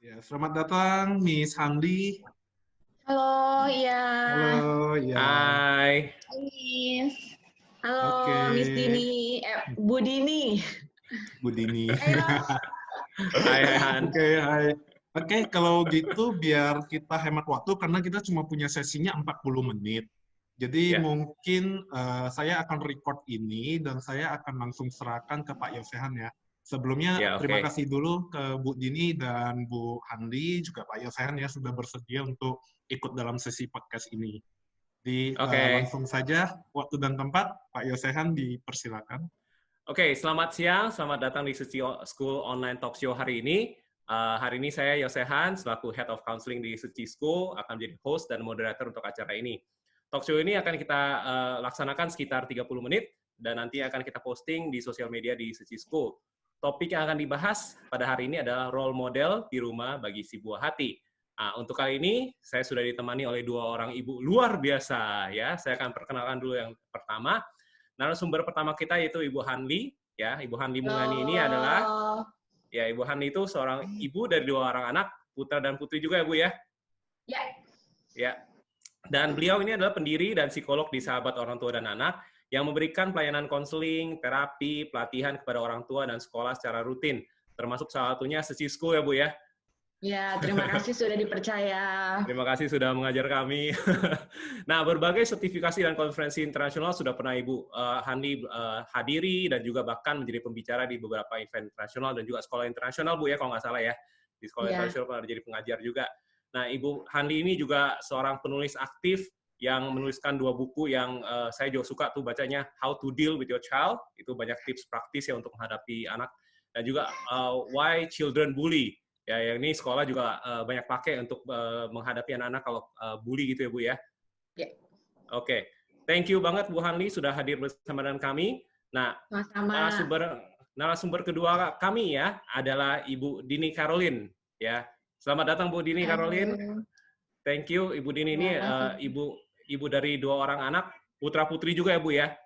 Ya, selamat datang Miss Handi. Halo, iya. Halo, ya. Hai, Hai, Miss. Halo, Oke, Miss Dini. Bu Dini. Bu Dini. Halo. hai Han. Oke, hai. Oke, kalau gitu biar kita hemat waktu karena kita cuma punya sesinya 40 menit. Jadi Ya, mungkin saya akan record ini dan saya akan langsung serahkan ke Pak Yosehan ya. Sebelumnya ya terima oke. kasih dulu ke Bu Dini dan Bu Handi juga Pak Yosehan ya sudah bersedia untuk ikut dalam sesi podcast ini. Jadi Oke, langsung saja waktu dan tempat Pak Yosehan dipersilakan. oke. Selamat siang, selamat datang di Suci School Online Talk Show hari ini. Hari ini saya Yosehan, selaku Head of Counseling di Suci School, akan menjadi host dan moderator untuk acara ini. Talk show ini akan kita laksanakan sekitar 30 menit, dan nanti akan kita posting di sosial media di Suci School. Topik yang akan dibahas pada hari ini adalah role model di rumah bagi si buah hati. Nah, untuk kali ini, saya sudah ditemani oleh dua orang ibu luar biasa. Ya, saya akan perkenalkan dulu yang pertama. Narasumber pertama kita yaitu Ibu Hanli. Ya, Ibu Hanli Mulani ini adalah, Halo. ya Ibu Hanli itu seorang ibu dari dua orang anak, putra dan putri juga ya Bu ya. Ya, Ya, dan beliau ini adalah pendiri dan psikolog di Sahabat Orang Tua dan Anak yang memberikan pelayanan konseling, terapi, pelatihan kepada orang tua dan sekolah secara rutin. Termasuk salah satunya Seci School ya Bu ya. ya, terima kasih sudah dipercaya. Terima kasih sudah mengajar kami. Nah, berbagai sertifikasi dan konferensi internasional sudah pernah Ibu Handi hadiri dan juga bahkan menjadi pembicara di beberapa event internasional dan juga sekolah internasional Bu ya, kalau nggak salah ya. Di sekolah Ya, internasional pernah jadi pengajar juga. Nah, Ibu Handi ini juga seorang penulis aktif yang menuliskan dua buku yang saya juga suka tuh bacanya, How to Deal with Your Child, itu banyak tips praktis ya untuk menghadapi anak, dan juga Why Children Bully. Ya, yang ini sekolah juga banyak pakai untuk menghadapi anak-anak kalau bully gitu ya Bu ya. ya, Oke, thank you banget Bu Hanli sudah hadir bersama dengan kami. Nah, sama-sama. narasumber kedua kami ya adalah Ibu Dini Caroline. Ya, selamat datang Bu Dini Caroline. Halo. Thank you Ibu Dini ini Ya, ibu dari dua orang anak, putra putri juga ya Bu ya.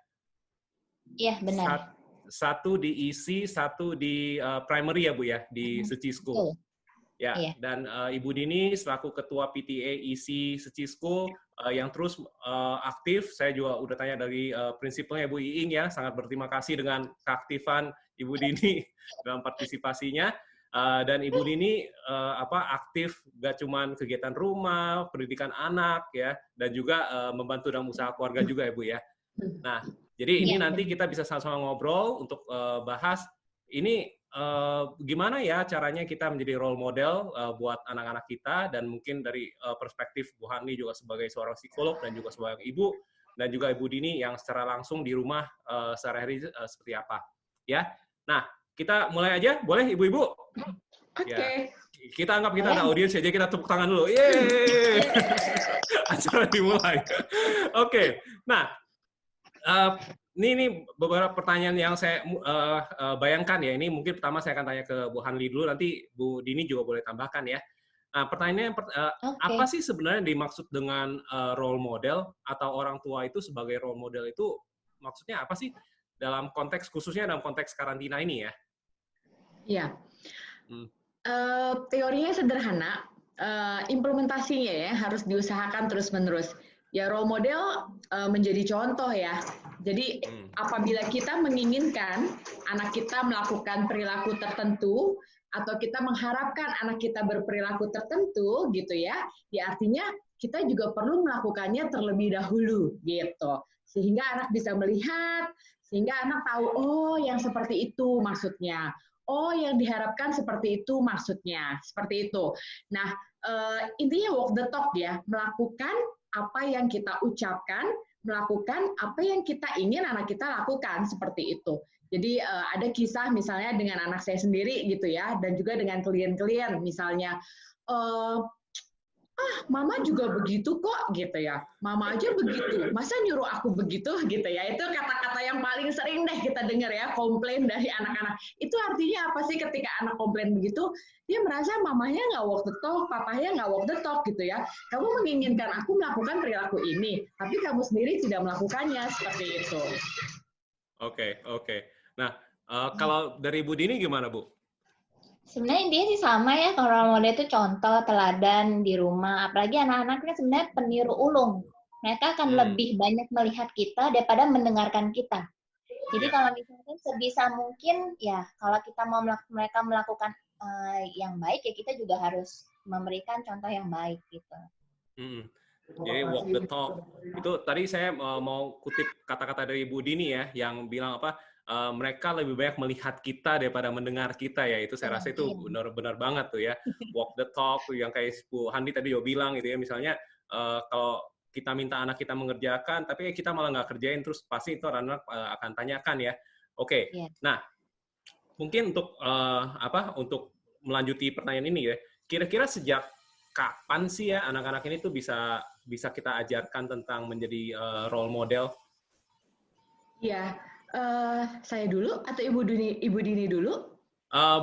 Iya, benar. Satu di EC, satu di primary ya Bu ya, di Suci School. Betul. Ya, Iya. dan Ibu Dini selaku Ketua PTA EC Suci School yang terus aktif. Saya juga udah tanya dari prinsipalnya Ibu Iing ya, sangat berterima kasih dengan keaktifan Ibu Dini dalam partisipasinya. Dan Ibu Dini aktif gak cuman kegiatan rumah, pendidikan anak ya, dan juga membantu dalam usaha keluarga juga ya Bu ya. Nah, jadi ini Iya, nanti kita bisa sama-sama ngobrol untuk bahas ini gimana ya caranya kita menjadi role model buat anak-anak kita, dan mungkin dari perspektif Bu Hani juga sebagai seorang psikolog dan juga sebagai ibu, dan juga Ibu Dini yang secara langsung di rumah sehari-hari seperti apa. Ya. Nah, kita mulai aja, boleh Ibu-ibu? oke. Ya. Kita anggap kita Boleh. ada audiens aja, kita tepuk tangan dulu. Yeay! Acara dimulai. Oke. Nah, ini beberapa pertanyaan yang saya bayangkan ya. Ini mungkin pertama saya akan tanya ke Bu Hanli dulu, nanti Bu Dini juga boleh tambahkan ya. Nah, pertanyaannya apa Oke. sih sebenarnya dimaksud dengan role model atau orang tua itu sebagai role model itu maksudnya apa sih dalam konteks khususnya dalam konteks karantina ini ya? Ya, Hmm. teorinya sederhana, implementasinya ya harus diusahakan terus-menerus. Ya, role model menjadi contoh ya. Jadi apabila kita menginginkan anak kita melakukan perilaku tertentu atau kita mengharapkan anak kita berperilaku tertentu gitu ya, ya artinya kita juga perlu melakukannya terlebih dahulu gitu. Sehingga anak bisa melihat, sehingga anak tahu oh yang seperti itu maksudnya. Oh, yang diharapkan seperti itu maksudnya, seperti itu. Nah, intinya walk the talk ya, melakukan apa yang kita ucapkan, melakukan apa yang kita ingin anak kita lakukan, seperti itu. Jadi ada kisah misalnya dengan anak saya sendiri gitu ya, dan juga dengan klien-klien misalnya, mama juga begitu kok gitu ya, mama aja begitu, masa nyuruh aku begitu gitu ya. Itu kata-kata yang paling sering deh kita dengar ya, komplain dari anak-anak. Itu artinya apa sih ketika anak komplain begitu, dia merasa mamanya nggak walk the talk, papanya nggak walk the talk gitu ya. Kamu menginginkan aku melakukan perilaku ini, tapi kamu sendiri tidak melakukannya, seperti itu. Oke. Nah, kalau dari Bu Dini gimana Bu? Sebenarnya intinya sih sama ya, kalau role model itu contoh, teladan di rumah. Apalagi anak-anak kan sebenarnya peniru ulung. Mereka akan lebih banyak melihat kita daripada mendengarkan kita. Jadi kalau misalnya sebisa mungkin ya, kalau kita mau mereka melakukan yang baik ya kita juga harus memberikan contoh yang baik gitu. Jadi walk the talk. Itu tadi saya mau kutip kata-kata dari Bu Dini ya, yang bilang apa? Mereka lebih banyak melihat kita daripada mendengar kita ya. Itu saya rasa itu benar-benar banget tuh ya. Walk the talk yang kayak Bu Handi tadi juga bilang gitu ya. Misalnya kalau kita minta anak kita mengerjakan, tapi kita malah nggak kerjain, terus pasti itu anak akan tanyakan ya. Oke. Nah, mungkin untuk untuk melanjuti pertanyaan ini ya. Kira-kira sejak kapan sih ya anak-anak ini tuh bisa kita ajarkan tentang menjadi role model? Iya, saya dulu atau Ibu Dini dulu?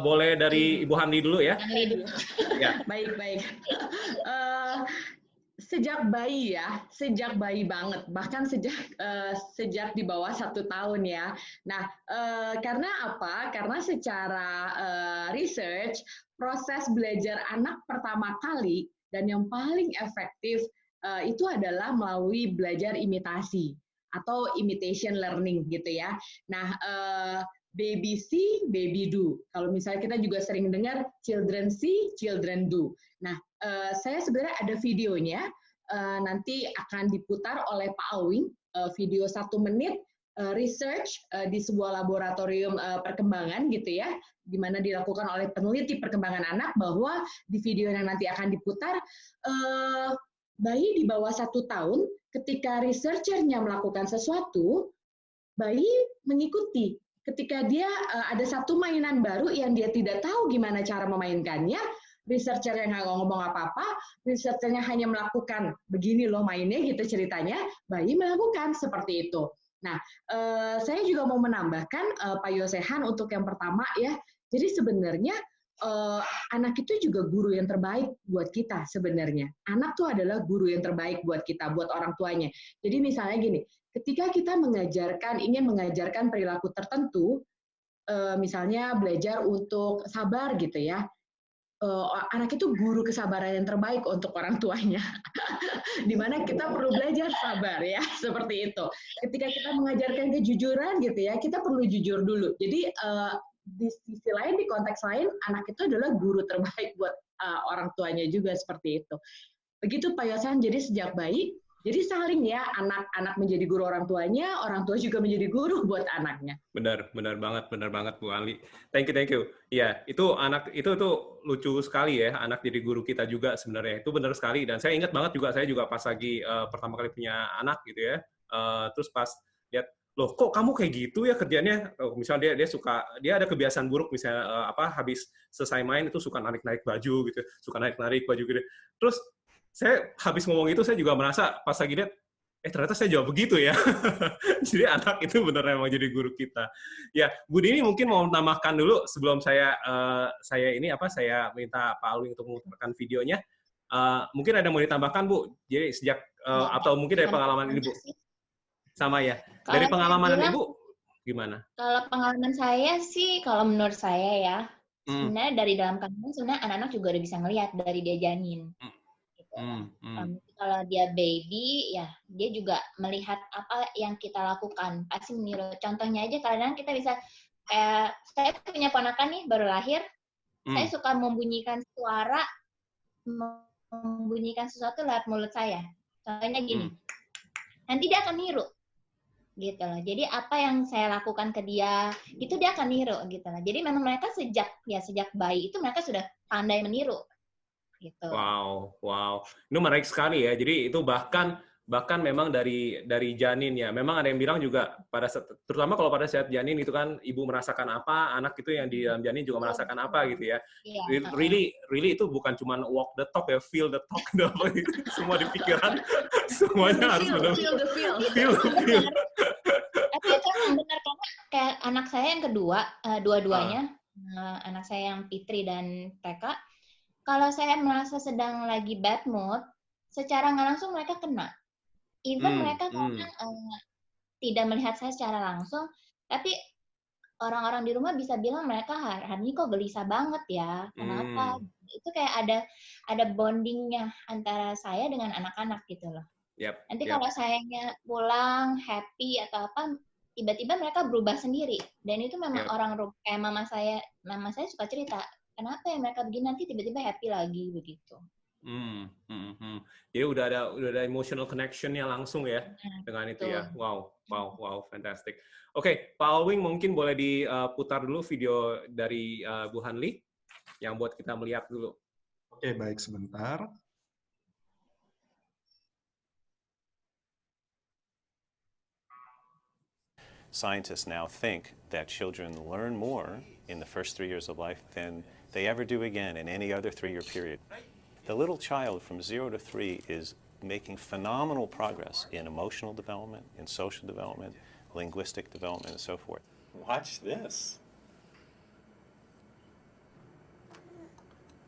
Boleh dari Ibu Handi dulu ya. Ya. Baik. Sejak bayi ya, sejak bayi banget, bahkan sejak di bawah 1 tahun ya. Nah, karena apa? Karena secara research, proses belajar anak pertama kali dan yang paling efektif itu adalah melalui belajar imitasi atau imitation learning gitu ya. Nah, baby see, baby do. Kalau misalnya kita juga sering dengar children see, children do. Nah, saya sebenarnya ada videonya, nanti akan diputar oleh Pak Awing, video 1 menit research di sebuah laboratorium perkembangan gitu ya, di mana dilakukan oleh peneliti perkembangan anak, bahwa di video yang nanti akan diputar, bayi di bawah 1 tahun ketika researchernya melakukan sesuatu, bayi mengikuti. Ketika dia ada satu mainan baru yang dia tidak tahu gimana cara memainkannya, researcher-nya nggak ngomong apa-apa, researcher-nya hanya melakukan begini loh mainnya gitu ceritanya, bayi melakukan seperti itu. Nah, saya juga mau menambahkan Pak Yosehan untuk yang pertama ya. Jadi sebenarnya anak itu juga guru yang terbaik buat kita sebenarnya. Anak tuh adalah guru yang terbaik buat kita, buat orang tuanya. Jadi misalnya gini, ketika kita ingin mengajarkan perilaku tertentu, misalnya belajar untuk sabar gitu ya, anak itu guru kesabaran yang terbaik untuk orang tuanya. Di mana kita perlu belajar sabar ya, seperti itu. Ketika kita mengajarkan kejujuran gitu ya, kita perlu jujur dulu. Jadi di sisi lain, di konteks lain, anak itu adalah guru terbaik buat orang tuanya juga, seperti itu. Begitu Pak Yosan, jadi sejak bayi, jadi saling ya, anak-anak menjadi guru orang tuanya, orang tua juga menjadi guru buat anaknya. Benar banget Bu Ali. Thank you. Iya, itu anak itu lucu sekali ya, anak jadi guru kita juga sebenarnya. Itu benar sekali, dan saya ingat banget juga, saya juga pas lagi pertama kali punya anak gitu ya, terus pas lihat, loh kok kamu kayak gitu ya kerjanya? Misalnya dia ada kebiasaan buruk, misalnya habis selesai main itu suka narik baju gitu, suka narik baju gitu. Terus saya habis ngomong itu, saya juga merasa pas lagi lihat, ternyata saya jawab begitu ya. Jadi anak itu benar memang jadi guru kita. Ya, Bu Dini mungkin mau menambahkan dulu sebelum saya minta Pak Alwi untuk memutarkan videonya. Mungkin ada mau ditambahkan Bu. Jadi sejak atau mungkin dari pengalaman ini Bu. Sama ya. Dari pengalaman Ibu gimana? Kalau pengalaman saya sih, kalau menurut saya ya, sebenarnya dari dalam kandungan sebenarnya anak-anak juga udah bisa ngelihat dari dia janin. Kalau dia baby, ya dia juga melihat apa yang kita lakukan, pasti meniru. Contohnya aja kadang kita bisa, saya punya ponakan nih baru lahir, saya suka membunyikan sesuatu lewat mulut saya. Contohnya gini, nanti dia akan niru, gitu loh. Jadi apa yang saya lakukan ke dia, itu dia akan niru, gitu loh. Jadi memang mereka sejak bayi itu mereka sudah pandai meniru. Gitu. Wow. Itu menarik sekali ya. Jadi itu bahkan memang dari janin ya. Memang ada yang bilang juga terutama kalau pada saat janin itu kan ibu merasakan apa, anak itu yang di dalam janin juga merasakan apa gitu ya. Really itu bukan cuma walk the talk ya, feel the talk, semua di pikiran, semuanya harus benar-benar feel. Tapi itu benar, karena kayak anak saya yang kedua, dua-duanya, anak saya yang Fitri dan TK. Kalau saya merasa sedang lagi bad mood, secara nggak langsung mereka kena. Even mereka kadang tidak melihat saya secara langsung, tapi orang-orang di rumah bisa bilang mereka hari ini kok gelisah banget ya, kenapa? Itu kayak ada bondingnya antara saya dengan anak-anak gitu loh. Nanti kalau sayanya pulang happy atau apa, tiba-tiba mereka berubah sendiri. Dan itu memang orang kayak mama saya suka cerita, kenapa ya mereka begini, nanti tiba-tiba happy lagi begitu. Jadi udah ada emotional connection-nya langsung ya dengan itu ya. Wow, fantastic. Oke, Pak Alwing mungkin boleh diputar dulu video dari Bu Hanli yang buat kita melihat dulu. Oke, baik, sebentar. Scientists now think that children learn more in the first 3 years of life than they ever do again in any other 3-year period. The little child from 0 to 3 is making phenomenal progress in emotional development, in social development, linguistic development, and so forth. Watch this.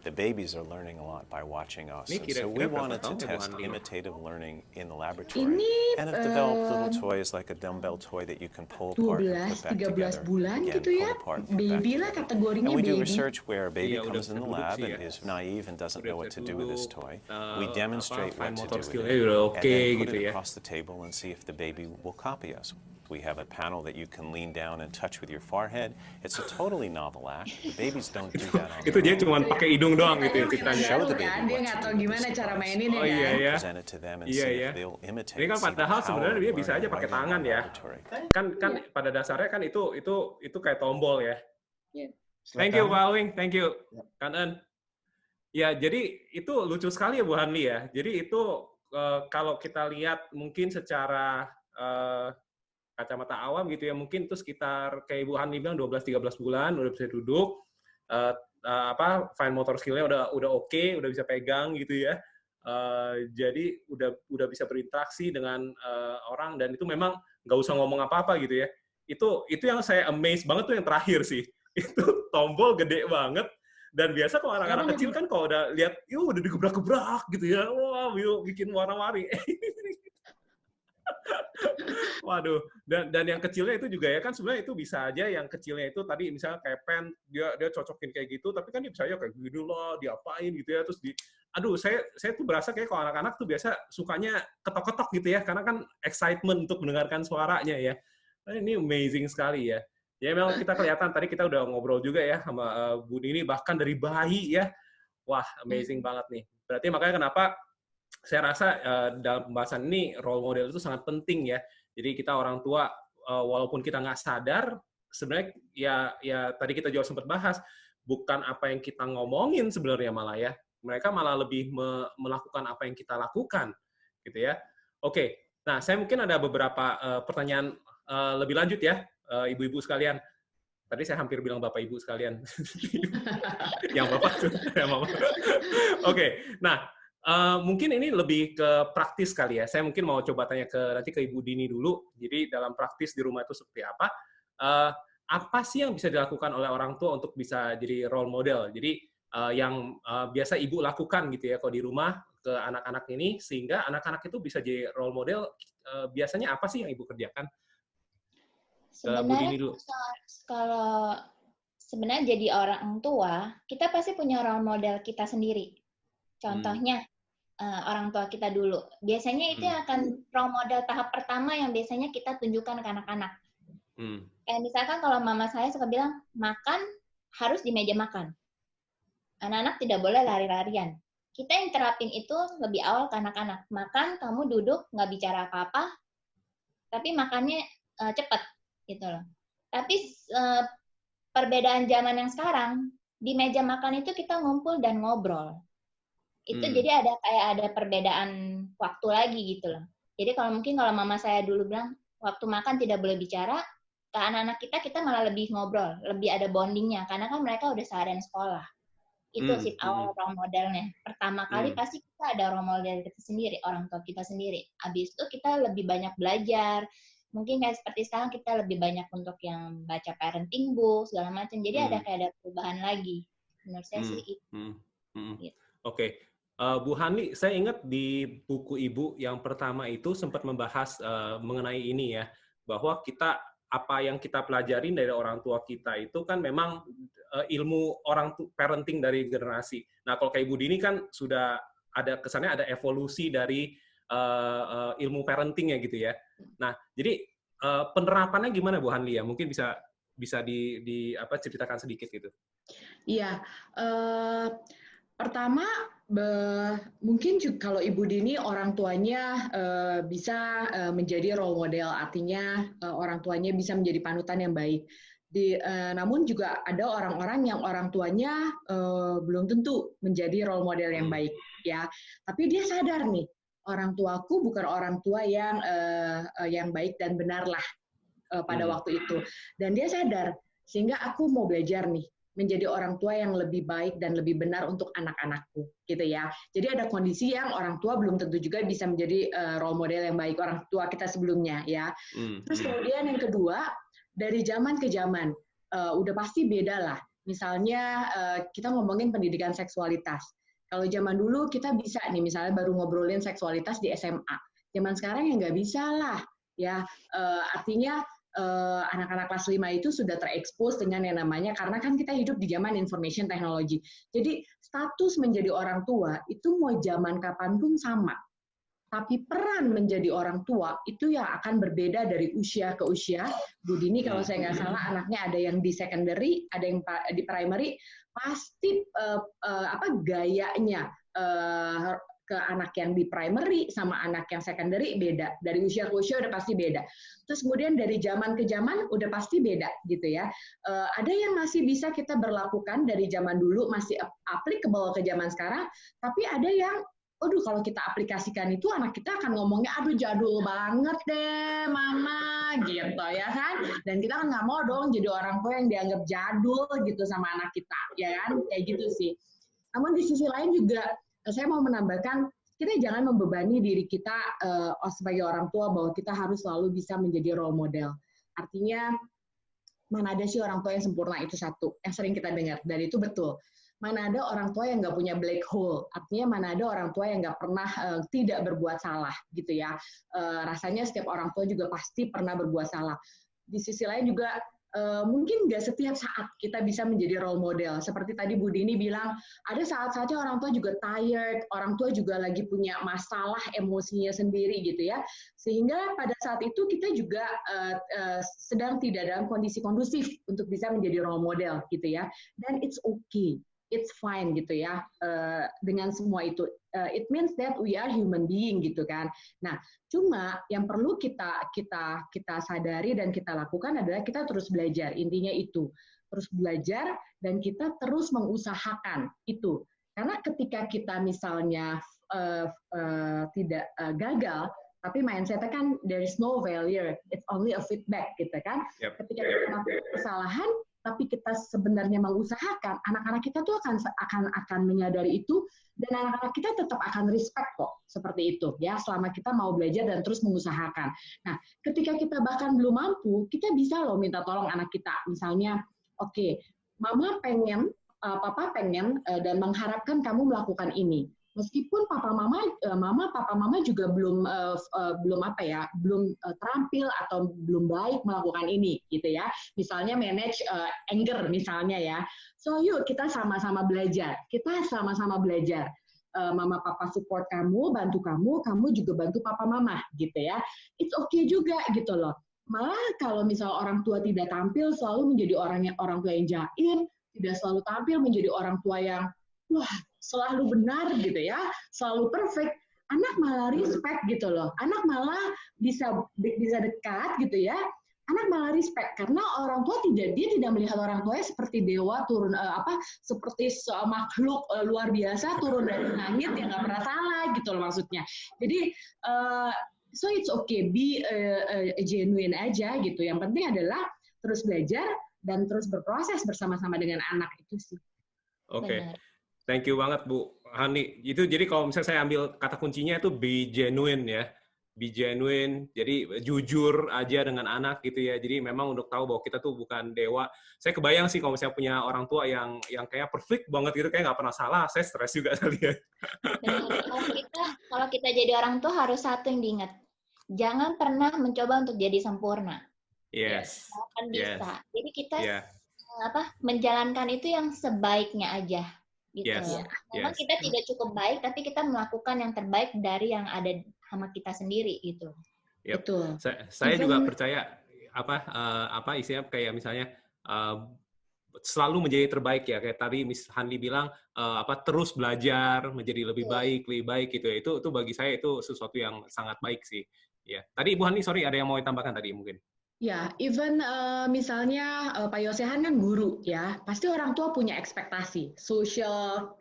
The babies are learning a lot by watching us. And so we wanted to test imitative learning in the laboratory and have developed little toys like a dumbbell toy that you can pull apart and put back together. 12-13 bulan Again, gitu ya. Baby lah kategorinya and we baby. do research where a baby comes in the lab and is naive and doesn't know what to do with this toy. We demonstrate what to do with it and then put it across the table and see if the baby will copy us. We have a panel that you can lean down and touch with your forehead. It's a totally novel act. The babies don't do that on Itu dia cuma pakai hidung doang gitu ya ceritanya. Show the baby dia nggak tahu gimana cara mainin ya. Iya. Present it to them and see if they'll imitate. Ini kan padahal sebenarnya dia bisa aja pakai tangan ya. Kan pada dasarnya kan itu kayak tombol ya. Thank you Pak Alwing, thank you Kanen. Ya, jadi itu lucu sekali ya Bu Hanli ya. Jadi itu kalau kita lihat mungkin secara kacamata awam gitu ya, mungkin itu sekitar kayak Ibu Hanli bilang 12-13 bulan udah bisa duduk, fine motor skill-nya udah oke, udah bisa pegang gitu ya. Jadi udah bisa berinteraksi dengan orang dan itu memang nggak usah ngomong apa-apa gitu ya. Itu yang saya amazed banget tuh yang terakhir sih. Itu tombol gede banget dan biasa kalau anak-anak kecil kan kalau udah lihat, udah digebrak-gebrak gitu ya. Wah, bikin warna-warni. Waduh, dan yang kecilnya itu juga ya kan sebenarnya itu bisa aja yang kecilnya itu tadi misalnya kayak pen dia cocokin kayak gitu, tapi kan dia bisa aja kayak gitu loh, diapain gitu ya, terus saya tuh berasa kayak kalau anak-anak tuh biasa sukanya ketok-ketok gitu ya, karena kan excitement untuk mendengarkan suaranya ya. Ini amazing sekali ya. Ya memang kita kelihatan tadi kita udah ngobrol juga ya sama Bu Nini bahkan dari bayi ya. Wah, amazing banget nih. Berarti makanya kenapa saya rasa dalam pembahasan ini role model itu sangat penting ya. Jadi kita orang tua walaupun kita nggak sadar sebenarnya ya tadi kita juga sempat bahas bukan apa yang kita ngomongin sebenarnya malah ya. Mereka malah lebih melakukan apa yang kita lakukan gitu ya. Oke. Nah, saya mungkin ada beberapa pertanyaan lebih lanjut ya ibu-ibu sekalian. Tadi saya hampir bilang bapak ibu sekalian. Yang bapak tuh yang mama. Oke. Nah, mungkin ini lebih ke praktis kali ya. Saya mungkin mau coba tanya nanti ke Ibu Dini dulu. Jadi dalam praktis di rumah itu seperti apa? Apa sih yang bisa dilakukan oleh orang tua untuk bisa jadi role model? Jadi yang biasa Ibu lakukan gitu ya kalau di rumah ke anak-anak ini sehingga anak-anak itu bisa jadi role model. Biasanya apa sih yang Ibu kerjakan? Sebenarnya kalau sebenarnya jadi orang tua, kita pasti punya role model kita sendiri. Contohnya orang tua kita dulu. Biasanya itu yang akan role model tahap pertama yang biasanya kita tunjukkan ke anak-anak. Kayak misalkan kalau mama saya suka bilang, makan harus di meja makan. Anak-anak tidak boleh lari-larian. Kita yang terapin itu lebih awal ke anak-anak. Makan, kamu duduk, nggak bicara apa-apa, tapi makannya cepat. Gitu loh. Tapi perbedaan zaman yang sekarang, di meja makan itu kita ngumpul dan ngobrol. Itu jadi ada perbedaan waktu lagi gitu loh. Jadi kalau mama saya dulu bilang waktu makan tidak boleh bicara, ke anak-anak kita malah lebih ngobrol, lebih ada bondingnya karena kan mereka udah seharian sekolah. Itu sih awal role modelnya. Pertama kali pasti kita ada role model kita sendiri, orang tua kita sendiri. Habis itu kita lebih banyak belajar. Mungkin kayak seperti sekarang kita lebih banyak untuk yang baca parenting book segala macam. Jadi ada perubahan lagi. Menurut saya sih itu. Gitu. Oke. Bu Hanli, saya ingat di buku Ibu yang pertama itu sempat membahas mengenai ini ya, bahwa kita apa yang kita pelajarin dari orang tua kita itu kan memang ilmu parenting dari generasi. Nah, kalau kayak Ibu Dini kan sudah ada kesannya ada evolusi dari ilmu parenting ya gitu ya. Nah, jadi penerapannya gimana Bu Hanli ya? Mungkin bisa ceritakan sedikit gitu. Iya, pertama mungkin juga kalau Ibu Dini orang tuanya bisa menjadi role model, artinya orang tuanya bisa menjadi panutan yang baik. Namun juga ada orang-orang yang orang tuanya belum tentu menjadi role model yang baik, ya. Tapi dia sadar nih, orang tuaku bukan orang tua yang baik dan benar lah pada waktu itu. Dan dia sadar, sehingga aku mau belajar nih menjadi orang tua yang lebih baik dan lebih benar untuk anak-anakku, gitu ya. Jadi ada kondisi yang orang tua belum tentu juga bisa menjadi role model yang baik orang tua kita sebelumnya, ya. Terus kemudian yang kedua, dari zaman ke zaman, udah pasti beda lah. Misalnya kita ngomongin pendidikan seksualitas. Kalau zaman dulu kita bisa nih, misalnya baru ngobrolin seksualitas di SMA. Zaman sekarang ya nggak bisa lah, ya. Artinya anak-anak kelas 5 itu sudah terekspos dengan yang namanya, karena kan kita hidup di zaman information technology. Jadi status menjadi orang tua itu mau zaman kapanpun sama. Tapi peran menjadi orang tua itu yang akan berbeda dari usia ke usia. Bu Dini kalau saya nggak salah anaknya ada yang di secondary, ada yang di primary, pasti gayanya ke anak yang di primary sama anak yang secondary beda. Dari usia ke usia udah pasti beda. Terus kemudian dari zaman ke zaman udah pasti beda gitu ya. Ada yang masih bisa kita berlakukan dari zaman dulu, masih applicable ke zaman sekarang, tapi ada yang aduh kalau kita aplikasikan itu anak kita akan ngomongnya aduh jadul banget deh mama gitu ya kan. Dan kita kan nggak mau dong jadi orang tua yang dianggap jadul gitu sama anak kita, ya kan, kayak gitu sih. Namun di sisi lain juga saya mau menambahkan, kita jangan membebani diri kita sebagai orang tua bahwa kita harus selalu bisa menjadi role model. Artinya, mana ada sih orang tua yang sempurna, itu satu, yang sering kita dengar, dan itu betul. Mana ada orang tua yang nggak punya black hole, artinya mana ada orang tua yang nggak pernah tidak berbuat salah, gitu ya. Rasanya setiap orang tua juga pasti pernah berbuat salah. Di sisi lain juga, mungkin nggak setiap saat kita bisa menjadi role model. Seperti tadi Bu Dini bilang, ada saat-saatnya orang tua juga tired, orang tua juga lagi punya masalah emosinya sendiri gitu ya. Sehingga pada saat itu kita juga sedang tidak dalam kondisi kondusif untuk bisa menjadi role model gitu ya. Dan it's okay. It's fine gitu ya, dengan semua itu. It means that we are human being gitu kan. Nah, cuma yang perlu kita sadari dan kita lakukan adalah kita terus belajar. Intinya itu, terus belajar dan kita terus mengusahakan itu. Karena ketika kita misalnya tidak gagal, tapi mindset-nya kan there is no failure, it's only a feedback gitu kan. Yep. Ketika kita melakukan kesalahan, tapi kita sebenarnya mengusahakan, anak-anak kita tuh akan menyadari itu, dan anak-anak kita tetap akan respect kok, seperti itu ya, selama kita mau belajar dan terus mengusahakan. Nah, ketika kita bahkan belum mampu, kita bisa loh minta tolong anak kita, misalnya, oke, mama pengen, papa pengen dan mengharapkan kamu melakukan ini. Meskipun papa mama juga belum terampil atau belum baik melakukan ini gitu ya. Misalnya manage anger misalnya ya. So yuk kita sama-sama belajar. Mama papa support kamu, bantu kamu juga bantu papa mama gitu ya. It's okay juga gitu loh. Malah kalau misal orang tua tidak tampil selalu menjadi orang tua yang jaim, tidak selalu tampil menjadi orang tua yang wah selalu benar gitu ya, selalu perfect, anak malah respect gitu loh, anak malah bisa dekat gitu ya, anak malah respect karena orang tua dia tidak melihat orang tuanya seperti dewa turun seperti makhluk luar biasa turun dari langit yang nggak pernah salah gitu loh maksudnya. Jadi so it's okay, be genuine aja gitu. Yang penting adalah terus belajar dan terus berproses bersama-sama dengan anak itu sih. Oke. Thank you banget Bu Hani. Itu jadi kalau misalnya saya ambil kata kuncinya itu be genuine ya. Be genuine, jadi jujur aja dengan anak gitu ya. Jadi memang untuk tahu bahwa kita tuh bukan dewa. Saya kebayang sih kalau misalnya punya orang tua yang kayak perfect banget gitu, kayak nggak pernah salah, saya stres juga kali ya. Kalau kita jadi orang tua harus satu yang diingat. Jangan pernah mencoba untuk jadi sempurna. Yes. Akan Yes. bisa. Jadi kita Yeah. menjalankan itu yang sebaiknya aja gitu. Yes. Memang Yes. kita tidak cukup baik, tapi kita melakukan yang terbaik dari yang ada sama kita sendiri gitu. Yep. Betul. Saya juga percaya apa isinya kayak misalnya selalu menjadi terbaik ya, kayak tadi Miss Hanli bilang terus belajar menjadi lebih baik gitu ya. Itu bagi saya itu sesuatu yang sangat baik sih. Ya. Tadi Ibu Hanli, sorry, ada yang mau ditambahkan tadi mungkin? Ya, even misalnya Pak Yosehan kan guru ya, pasti orang tua punya ekspektasi. Sosial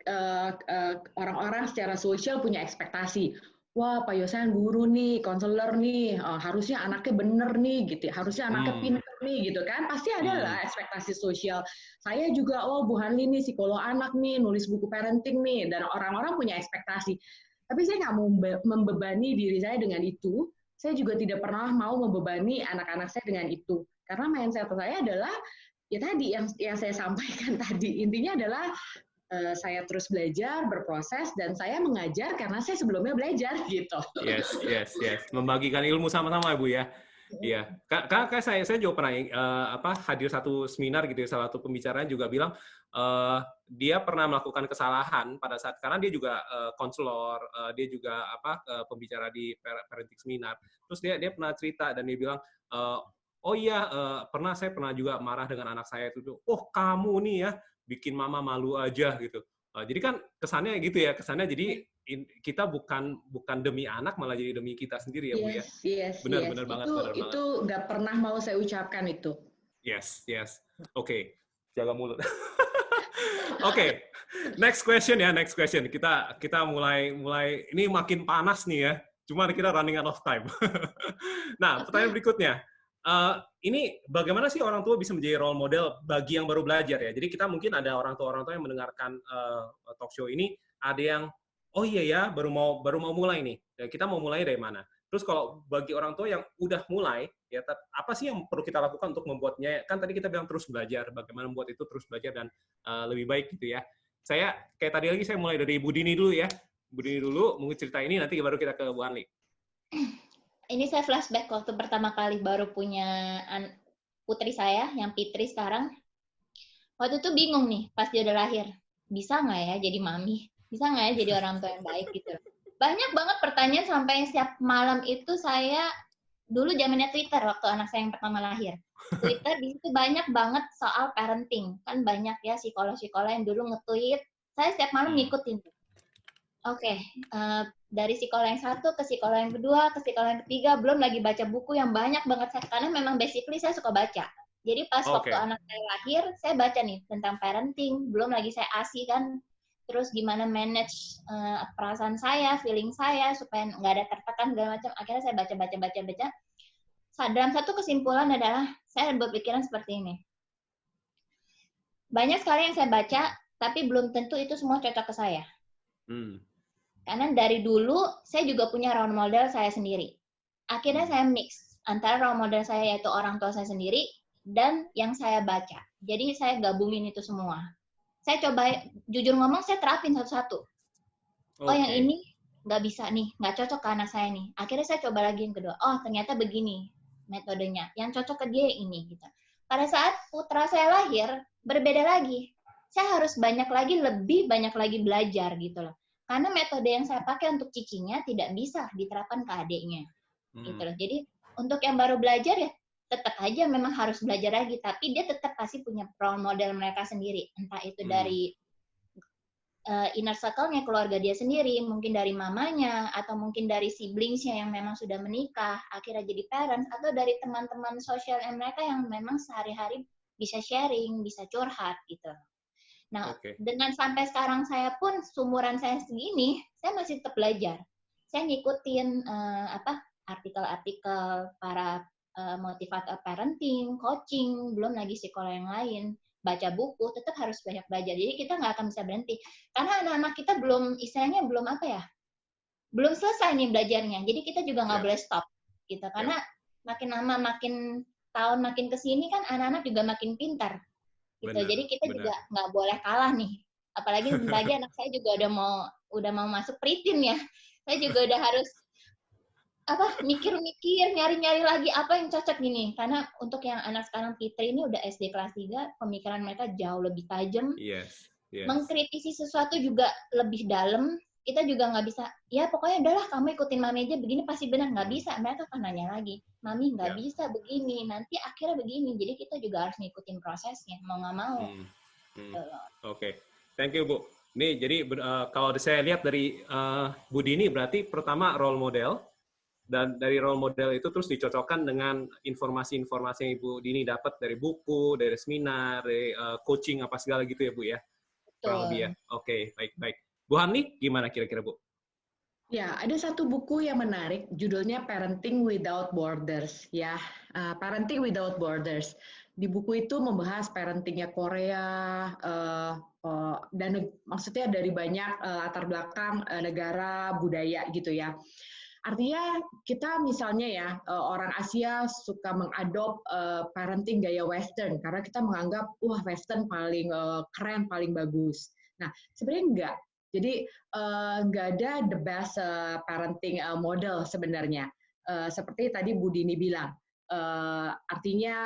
orang-orang secara sosial punya ekspektasi. Wah, Pak Yosehan guru nih, konselor nih, harusnya anaknya bener nih, gitu. Harusnya anaknya pinter nih, gitu kan? Pasti ada lah ekspektasi sosial. Saya juga, Bu Hanli nih psikolog anak nih, nulis buku parenting nih, dan orang-orang punya ekspektasi. Tapi saya nggak mau membebani diri saya dengan itu. Saya juga tidak pernah mau membebani anak-anak saya dengan itu. Karena mindset saya adalah, ya tadi yang saya sampaikan tadi, intinya adalah saya terus belajar, berproses, dan saya mengajar karena saya sebelumnya belajar, gitu. Yes. Membagikan ilmu sama-sama, Bu ya. Iya, Kak, saya juga pernah hadir satu seminar gitu ya, salah satu pembicaranya juga bilang dia pernah melakukan kesalahan pada saat karena dia juga konselor, dia juga pembicara di parenting seminar. Terus dia pernah cerita dan dia bilang saya pernah juga marah dengan anak saya itu. Oh, kamu nih ya bikin mama malu aja gitu. Jadi kan kesannya gitu ya, jadi kita bukan demi anak, malah jadi demi kita sendiri ya, Bu ya. Yes. Benar banget. Itu nggak pernah mau saya ucapkan itu. Yes. Oke. Jaga mulut. Oke. Next question. Kita mulai ini makin panas nih ya. Cuma kita running out of time. Nah, pertanyaan berikutnya. Ini bagaimana sih orang tua bisa menjadi role model bagi yang baru belajar ya? Jadi kita mungkin ada orang tua yang mendengarkan talk show ini, ada yang oh iya ya, baru mau mulai nih. Ya, kita mau mulai dari mana? Terus kalau bagi orang tua yang udah mulai, ya apa sih yang perlu kita lakukan untuk membuatnya? Kan tadi kita bilang terus belajar, bagaimana membuat itu terus belajar dan lebih baik gitu ya. Saya kayak tadi lagi saya mulai dari Bu Dini dulu ya. Bu Dini dulu mungkin cerita ini, nanti baru kita ke Bu Hanli. Ini saya flashback waktu pertama kali baru punya putri saya, yang Fitri sekarang. Waktu itu bingung nih, pas dia udah lahir. Bisa nggak ya jadi mami? Bisa nggak ya jadi orang tua yang baik gitu? Banyak banget pertanyaan sampai setiap malam itu saya, dulu zamannya Twitter waktu anak saya yang pertama lahir. Twitter di situ banyak banget soal parenting. Kan banyak ya psikolog-psikolog yang dulu nge-tweet. Saya setiap malam ngikutin tuh. Oke, dari psikolog yang satu ke psikolog yang kedua, ke psikolog yang ketiga, belum lagi baca buku yang banyak banget saya, karena memang basically saya suka baca. Jadi pas waktu anak saya lahir, saya baca nih tentang parenting, belum lagi saya ASI kan, terus gimana manage perasaan saya, feeling saya, supaya nggak ada tertekan segala macam. Akhirnya saya baca. Dalam satu kesimpulan adalah, saya berpikiran seperti ini. Banyak sekali yang saya baca, tapi belum tentu itu semua cocok ke saya. Karena dari dulu, saya juga punya role model saya sendiri. Akhirnya saya mix antara role model saya, yaitu orang tua saya sendiri, dan yang saya baca. Jadi saya gabungin itu semua. Saya coba, jujur ngomong, saya terapin satu-satu. Oh, yang ini nggak bisa nih, nggak cocok ke anak saya nih. Akhirnya saya coba lagi yang kedua. Oh, ternyata begini metodenya. Yang cocok ke dia ini. Gitu. Pada saat putra saya lahir, berbeda lagi. Saya harus lebih banyak lagi belajar gitu loh. Karena metode yang saya pakai untuk cicinya tidak bisa diterapkan ke adiknya. Gitu loh. Jadi untuk yang baru belajar ya tetap aja memang harus belajar lagi, tapi dia tetap pasti punya role model mereka sendiri. Entah itu dari inner circle-nya, keluarga dia sendiri, mungkin dari mamanya, atau mungkin dari siblingsnya yang memang sudah menikah, akhirnya jadi parents, atau dari teman-teman sosial mereka yang memang sehari-hari bisa sharing, bisa curhat gitu. Nah, dengan sampai sekarang saya pun, seumuran saya segini, saya masih tetap belajar. Saya ngikutin artikel-artikel para motivator parenting, coaching, belum lagi psikolog yang lain, baca buku, tetap harus banyak belajar. Jadi kita nggak akan bisa berhenti. Karena anak-anak kita belum selesai nih belajarnya. Jadi kita juga nggak boleh stop. Gitu. Karena makin lama, makin tahun, makin kesini kan anak-anak juga makin pintar. Gitu. Jadi kita juga nggak boleh kalah nih. Apalagi sebentar lagi anak saya juga udah mau masuk preteen ya. Saya juga udah harus mikir-mikir, nyari-nyari lagi apa yang cocok gini. Karena untuk yang anak sekarang Fitri ini udah SD kelas 3, pemikiran mereka jauh lebih tajam. Yes. Mengkritisi sesuatu juga lebih dalam. Kita juga nggak bisa, ya pokoknya udahlah kamu ikutin mami aja, begini pasti benar. Nggak bisa, mereka akan nanya lagi. Mami nggak bisa begini, nanti akhirnya begini. Jadi kita juga harus ngikutin prosesnya, mau nggak mau. Oke. Thank you, Bu. Nih, jadi kalau saya lihat dari Bu Dini, berarti pertama role model, dan dari role model itu terus dicocokkan dengan informasi-informasi yang Ibu Dini dapat dari buku, dari seminar, dari coaching apa segala gitu ya, Bu ya? Kurang lebih ya. Oke, baik. Bu Hani, gimana kira-kira, Bu? Ya, ada satu buku yang menarik, judulnya Parenting Without Borders. Ya, Parenting Without Borders. Di buku itu membahas parentingnya Korea, dan maksudnya dari banyak latar belakang negara, budaya gitu ya. Artinya kita misalnya ya, orang Asia suka mengadop parenting gaya Western, karena kita menganggap, wah Western paling keren, paling bagus. Nah, sebenarnya enggak. Jadi nggak ada the best parenting model sebenarnya. Seperti tadi Bu Dini bilang, artinya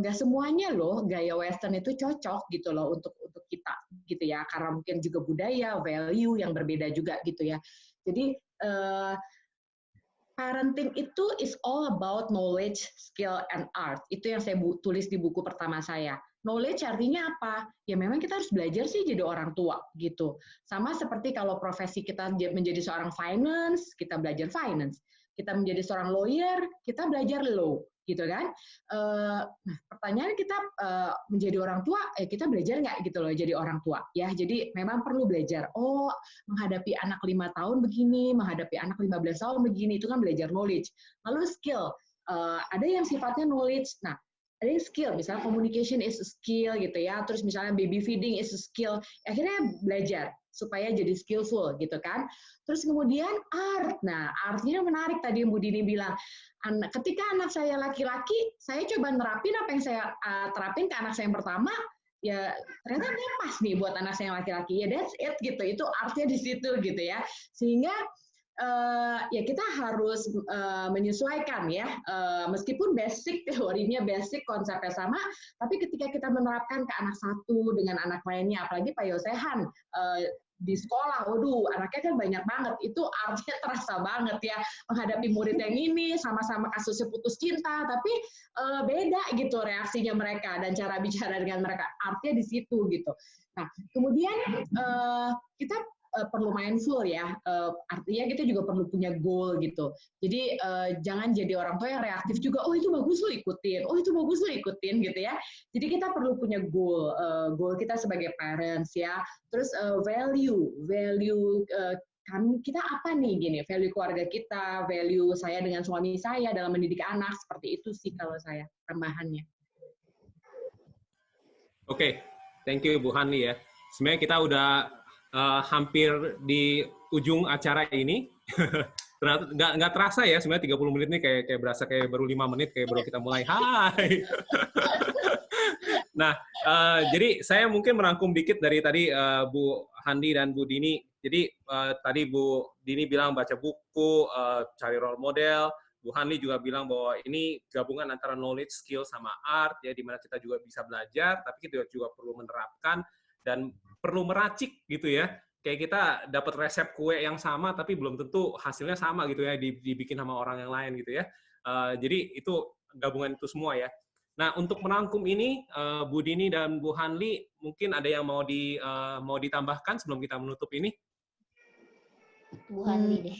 nggak semuanya loh gaya Western itu cocok gitu loh untuk kita gitu ya, karena mungkin juga budaya, value yang berbeda juga gitu ya. Jadi parenting itu is all about knowledge, skill, and art. Itu yang saya tulis di buku pertama saya. Knowledge artinya apa? Ya memang kita harus belajar sih jadi orang tua gitu. Sama seperti kalau profesi kita menjadi seorang finance, kita belajar finance. Kita menjadi seorang lawyer, kita belajar law, gitu kan? Nah, pertanyaan kita menjadi orang tua, kita belajar nggak gitu loh jadi orang tua? Ya, jadi memang perlu belajar. Oh, menghadapi anak 5 tahun begini, menghadapi anak 15 tahun begini, itu kan belajar knowledge. Lalu skill, ada yang sifatnya knowledge. Nah, ada yang skill, misalnya communication is a skill gitu ya, terus misalnya baby feeding is a skill, akhirnya belajar supaya jadi skillful gitu kan. Terus kemudian art, nah artnya menarik tadi yang Bu Dini bilang, ketika anak saya laki-laki, saya coba nerapin apa yang saya terapin ke anak saya yang pertama, ya ternyata dia pas nih buat anak saya yang laki-laki, ya that's it gitu, itu artnya di situ gitu ya, sehingga ya kita harus menyesuaikan ya, meskipun basic teorinya, basic konsepnya sama, tapi ketika kita menerapkan ke anak satu dengan anak lainnya, apalagi Pak Yosehan di sekolah, waduh anaknya kan banyak banget, itu artinya terasa banget ya, menghadapi murid yang ini, sama-sama kasusnya putus cinta, tapi beda gitu reaksinya mereka dan cara bicara dengan mereka, artinya di situ gitu. Nah, kemudian kita perlu mindful ya, artinya kita juga perlu punya goal gitu. Jadi jangan jadi orang tua yang reaktif juga, oh itu bagus lo ikutin, oh itu bagus lo ikutin gitu ya. Jadi kita perlu punya goal, goal kita sebagai parents ya. Terus value kita apa nih gini, value keluarga kita, value saya dengan suami saya dalam mendidik anak, seperti itu sih kalau saya tambahannya. Oke, thank you Bu Hani ya. Sebenarnya kita udah hampir di ujung acara ini. nggak terasa ya, sebenarnya 30 menit nih kayak berasa kayak baru 5 menit, kayak baru kita mulai. Hai. Nah, jadi saya mungkin merangkum dikit dari tadi Bu Handi dan Bu Dini. Jadi tadi Bu Dini bilang baca buku, cari role model. Bu Handi juga bilang bahwa ini gabungan antara knowledge, skill, sama art, ya, di mana kita juga bisa belajar, tapi kita juga perlu menerapkan dan perlu meracik gitu ya. Kayak kita dapat resep kue yang sama, tapi belum tentu hasilnya sama gitu ya, dibikin sama orang yang lain gitu ya. Jadi itu gabungan itu semua ya. Nah, untuk merangkum ini, Bu Dini dan Bu Hanli, mungkin ada yang mau ditambahkan sebelum kita menutup ini? Bu Hanli deh.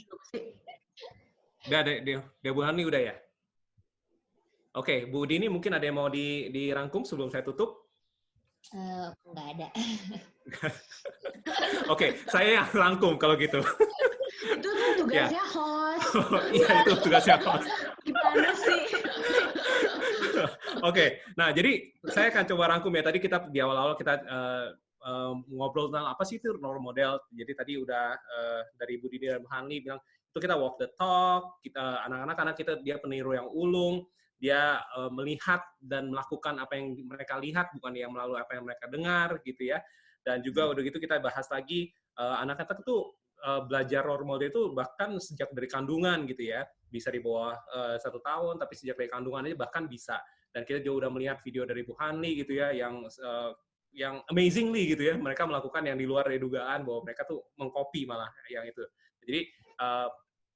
Udah Bu Hanli udah ya? Oke, Bu Dini mungkin ada yang mau dirangkum sebelum saya tutup? Nggak ada. Oke, saya yang rangkum kalau gitu. Itu kan tugasnya host. Iya, itu tugasnya host. Gimana sih? Oke, nah jadi saya akan coba rangkum ya. Tadi kita di awal-awal kita ngobrol tentang apa sih itu role model. Jadi tadi udah dari Bu Dini dan Bu Hanli bilang itu kita walk the talk, kita anak-anak kita dia peniru yang ulung. Dia melihat dan melakukan apa yang mereka lihat, bukan yang melalui apa yang mereka dengar, gitu ya. Dan juga udah gitu kita bahas lagi, anak-anak itu belajar role model itu bahkan sejak dari kandungan gitu ya, bisa di bawah 1 tahun, tapi sejak dari kandungan aja bahkan bisa. Dan kita juga udah melihat video dari Bu Hanli gitu ya, yang amazingly gitu ya, mereka melakukan yang di luar dari dugaan, bahwa mereka tuh mengcopy malah yang itu. Jadi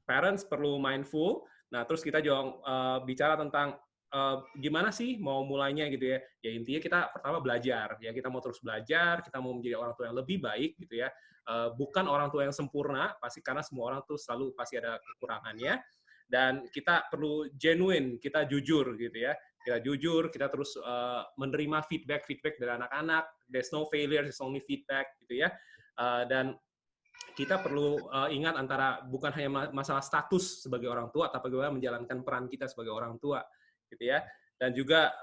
parents perlu mindful. Nah, terus kita juga bicara tentang gimana sih mau mulainya gitu ya. Ya intinya kita pertama belajar, ya kita mau terus belajar, kita mau menjadi orang tua yang lebih baik gitu ya. Bukan orang tua yang sempurna, pasti, karena semua orang tuh selalu pasti ada kekurangannya. Dan kita perlu genuine, kita jujur gitu ya. Kita jujur, kita terus menerima feedback dari anak-anak. There's no failure, there's only feedback gitu ya. Dan kita perlu ingat antara bukan hanya masalah status sebagai orang tua, tapi bagaimana menjalankan peran kita sebagai orang tua gitu ya. Dan juga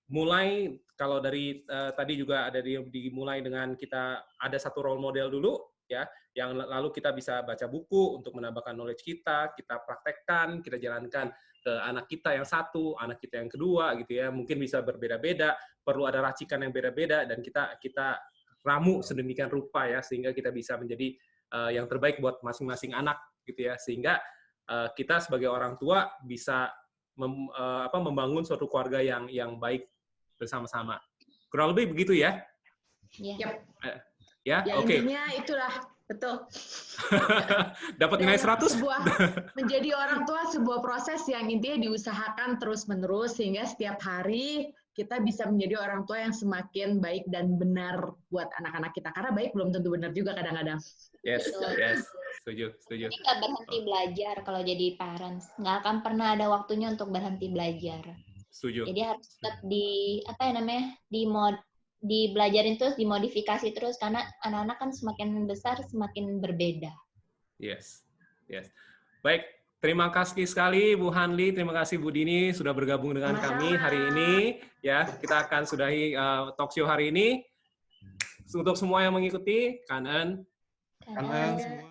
mulai, kalau dari tadi juga ada dimulai dengan kita ada satu role model dulu ya, yang lalu kita bisa baca buku untuk menambahkan knowledge kita praktekkan, kita jalankan ke anak kita yang satu, anak kita yang kedua gitu ya. Mungkin bisa berbeda-beda, perlu ada racikan yang beda-beda, dan kita ramu sedemikian rupa ya, sehingga kita bisa menjadi yang terbaik buat masing-masing anak gitu ya. Sehingga kita sebagai orang tua bisa membangun suatu keluarga yang baik bersama-sama. Kurang lebih begitu ya? Iya. Ya, ya, oke. Intinya itulah, betul. Dapat nilai 100? Menjadi orang tua sebuah proses yang intinya diusahakan terus-menerus, sehingga setiap hari kita bisa menjadi orang tua yang semakin baik dan benar buat anak-anak kita. Karena baik belum tentu benar juga kadang-kadang. Yes, setuju. Jadi nggak berhenti belajar kalau jadi parents. Nggak akan pernah ada waktunya untuk berhenti belajar. Setuju. Jadi harus tetap dibelajarin terus, dimodifikasi terus, karena anak-anak kan semakin besar semakin berbeda. Yes. Baik, terima kasih sekali Bu Hanli, terima kasih Bu Dini sudah bergabung dengan kami hari ini. Ya, kita akan sudahi talk show hari ini. Untuk semua yang mengikuti, kanan semua.